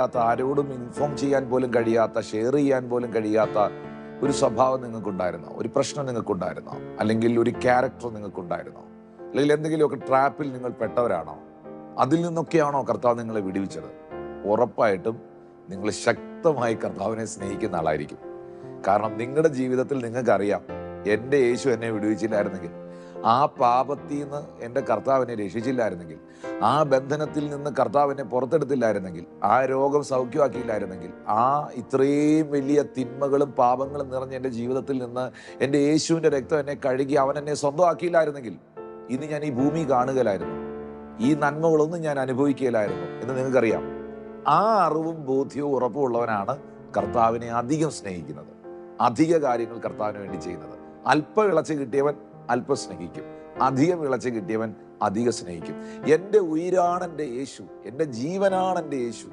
ആരോടും ഇൻഫോം ചെയ്യാൻ പോലും കഴിയാത്ത, ഷെയർ ചെയ്യാൻ പോലും കഴിയാത്ത ഒരു സ്വഭാവം നിങ്ങൾക്കുണ്ടായിരുന്നോ? ഒരു പ്രശ്നം നിങ്ങൾക്കുണ്ടായിരുന്നോ? അല്ലെങ്കിൽ ഒരു ക്യാരക്ടർ നിങ്ങൾക്കുണ്ടായിരുന്നോ? അല്ലെങ്കിൽ എന്തെങ്കിലുമൊക്കെ ട്രാപ്പിൽ നിങ്ങൾ പെട്ടവരാണോ? അതിൽ നിന്നൊക്കെയാണോ കർത്താവ് നിങ്ങളെ വിടുവിച്ചത്? ഉറപ്പായിട്ടും നിങ്ങൾ ശക്തമായി കർത്താവിനെ സ്നേഹിക്കുന്ന ആളായിരിക്കും. കാരണം നിങ്ങളുടെ ജീവിതത്തിൽ നിങ്ങൾക്കറിയാം, എൻ്റെ യേശു എന്നെ വിടുവിച്ചില്ലായിരുന്നെങ്കിൽ, ആ പാപത്തിൽ നിന്ന് എൻ്റെ കർത്താവ് എന്നെ രക്ഷിച്ചില്ലായിരുന്നെങ്കിൽ, ആ ബന്ധനത്തിൽ നിന്ന് കർത്താവ് എന്നെ പുറത്തെടുത്തില്ലായിരുന്നെങ്കിൽ, ആ രോഗം സൗഖ്യമാക്കിയില്ലായിരുന്നെങ്കിൽ, ആ ഇത്രയും വലിയ തിന്മകളും പാപങ്ങളും നിറഞ്ഞ എൻ്റെ ജീവിതത്തിൽ നിന്ന് എൻ്റെ യേശുവിൻ്റെ രക്തം എന്നെ കഴുകി അവൻ എന്നെ സ്വന്തമാക്കിയില്ലായിരുന്നെങ്കിൽ ഇന്ന് ഞാൻ ഈ ഭൂമി കാണുകയില്ലായിരുന്നു, ഈ നന്മകളൊന്നും ഞാൻ അനുഭവിക്കുകയില്ലായിരുന്നു എന്ന് നിങ്ങൾക്കറിയാം. ആ അറിവും ബോധ്യവും ഉറപ്പുള്ളവനാണ് കർത്താവിനെ അധികം സ്നേഹിക്കുന്നത്, അധിക കാര്യങ്ങൾ കർത്താവിന് വേണ്ടി ചെയ്യുന്നത്. അല്പ വിളച്ച് കിട്ടിയവൻ അല്പം സ്നേഹിക്കും, അധികം വിളച്ച് കിട്ടിയവൻ അധികം സ്നേഹിക്കും. എൻ്റെ ഉയിരാണ് എൻ്റെ യേശു, എൻ്റെ ജീവനാണ് എൻ്റെ യേശു.